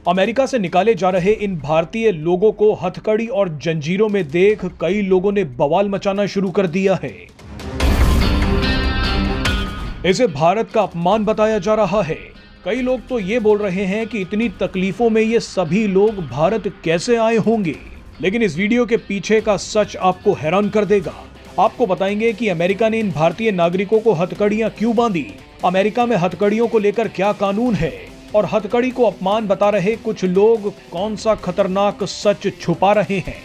America से निकाले जा रहे इन भारतीय लोगों को हथकड़ी और जंजीरों में देख कई लोगों ने बवाल मचाना शुरू कर दिया है। इसे भारत का अपमान बताया जा रहा है। कई लोग तो ये बोल रहे हैं कि इतनी तकलीफों में ये सभी लोग भारत कैसे आए होंगे। लेकिन इस वीडियो के पीछे का सच आपको हैरान कर देगा। आपको बताएंगे कि अमेरिका ने इन भारतीय नागरिकों को हथकड़ियां क्यों बांधी, अमेरिका में हथकड़ियों को लेकर क्या कानून है और हथकड़ी को अपमान बता रहे कुछ लोग कौन सा खतरनाक सच छुपा रहे हैं।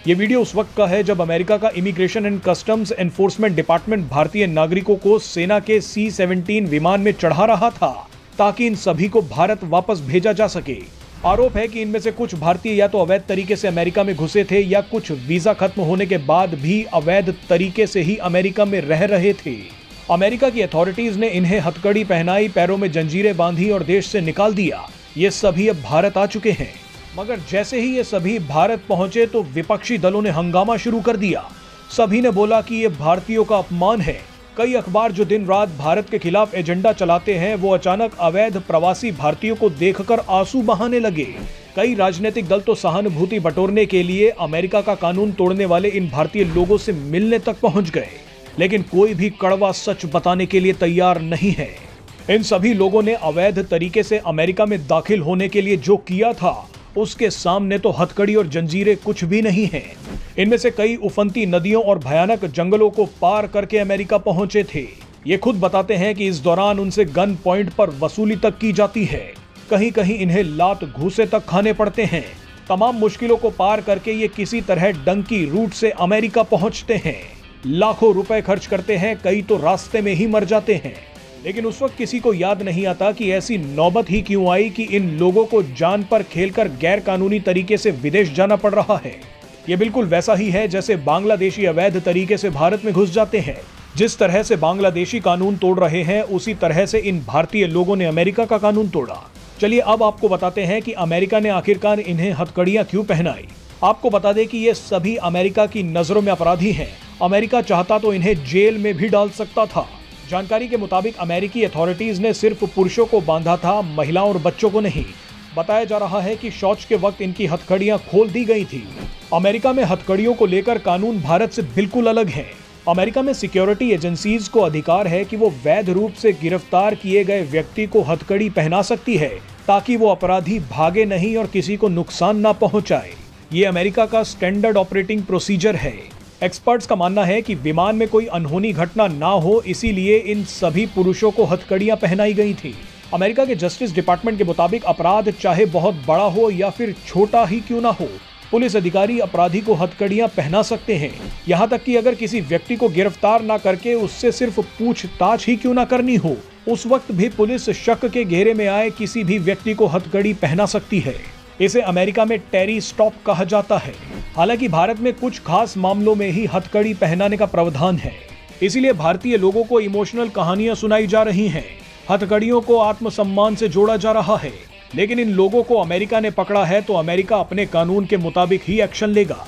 ये वीडियो उस वक्त का है जब अमेरिका का immigration and customs enforcement department भारतीय नागरिकों को सेना के C-17 विमान में चढ़ा रहा था ताकि इन सभी को भारत वापस भेजा जा सके। आरोप है कि इनमें से कुछ भारतीय या तो अवैध तरीके से अमेरिका में घुसे थे या कुछ वीजा खत्म होने के बाद भी अवैध तरीके से ही अमेरिका में रह रहे थे। अमेरिका की अथॉरिटीज ने इन्हें हथकड़ी पहनाई, पैरों में जंजीरें बांधी और देश से निकाल दिया। ये सभी अब भारत आ चुके हैं। मगर जैसे ही ये सभी भारत पहुंचे तो विपक्षी दलों ने हंगामा शुरू कर दिया। सभी ने बोला कि ये भारतीयों का अपमान है। कई अखबार जो दिन रात भारत के खिलाफ एजेंडा चलाते हैं वो अचानक अवैध प्रवासी भारतीयों को देखकर आंसू बहाने लगे। कई राजनीतिक दल तो सहानुभूति बटोरने के लिए अमेरिका का कानून तोड़ने वाले इन भारतीय लोगों से मिलने तक पहुंच गए, लेकिन कोई भी कड़वा सच बताने के लिए तैयार नहीं है। इन सभी लोगों ने अवैध तरीके से अमेरिका में दाखिल होने के लिए जो किया था उसके सामने तो हथकड़ी और जंजीरें कुछ भी नहीं है। इनमें से कई उफनती नदियों और भयानक जंगलों को पार करके अमेरिका पहुंचे थे। ये खुद बताते हैं कि इस दौरान उनसे गन पॉइंट पर वसूली तक की जाती है। कहीं कहीं इन्हें लात घूसे तक खाने पड़ते हैं। तमाम मुश्किलों को पार करके ये किसी तरह डंकी रूट से अमेरिका पहुंचते हैं। लाखों रुपए खर्च करते हैं, कई तो रास्ते में ही मर जाते हैं। लेकिन उस वक्त किसी को याद नहीं आता कि ऐसी नौबत ही क्यों आई कि इन लोगों को जान पर खेलकर गैर कानूनी तरीके से विदेश जाना पड़ रहा है। ये बिल्कुल वैसा ही है जैसे बांग्लादेशी अवैध तरीके से भारत में घुस जाते हैं। जिस तरह से बांग्लादेशी कानून तोड़ रहे हैं उसी तरह से इन भारतीय लोगों ने अमेरिका का कानून तोड़ा। चलिए अब आपको बताते हैं कि अमेरिका ने आखिरकार इन्हें हथकड़ियां क्यों पहनाई। आपको बता दें कि ये सभी अमेरिका की नजरों में अपराधी हैं। अमेरिका चाहता तो इन्हें जेल में भी डाल सकता था। जानकारी के मुताबिक अमेरिकी अथॉरिटीज ने सिर्फ पुरुषों को बांधा था, महिलाओं और बच्चों को नहीं। बताया जा रहा है कि शौच के वक्त इनकी हथकड़ियां खोल दी गई थी। अमेरिका में हथकड़ियों को लेकर कानून भारत से बिल्कुल अलग है। अमेरिका में सिक्योरिटी एजेंसीज को अधिकार है कि वो वैध रूप से गिरफ्तार किए गए व्यक्ति को हथकड़ी पहना सकती है ताकि वो अपराधी भागे नहीं और किसी को नुकसान ना पहुंचाए। ये अमेरिका का स्टैंडर्ड ऑपरेटिंग प्रोसीजर है। एक्सपर्ट्स का मानना है कि विमान में कोई अनहोनी घटना ना हो, इसीलिए इन सभी पुरुषों को हथकड़ियां पहनाई गई थी। अमेरिका के जस्टिस डिपार्टमेंट के मुताबिक अपराध चाहे बहुत बड़ा हो या फिर छोटा ही क्यों ना हो, पुलिस अधिकारी अपराधी को हथकड़ियां पहना सकते हैं। यहां तक कि अगर किसी व्यक्ति को गिरफ्तार ना करके उससे सिर्फ पूछताछ ही क्यों ना करनी हो, उस वक्त भी पुलिस शक के घेरे में आए किसी भी व्यक्ति को हथकड़ी पहना सकती है। इसे अमेरिका में टेरी स्टॉप कहा जाता है। हालांकि भारत में कुछ खास मामलों में ही हथकड़ी पहनाने का प्रावधान है। इसीलिए भारतीय लोगों को इमोशनल कहानियां सुनाई जा रही हैं। हथकड़ियों को आत्मसम्मान से जोड़ा जा रहा है। लेकिन इन लोगों को अमेरिका ने पकड़ा है तो अमेरिका अपने कानून के मुताबिक ही एक्शन लेगा।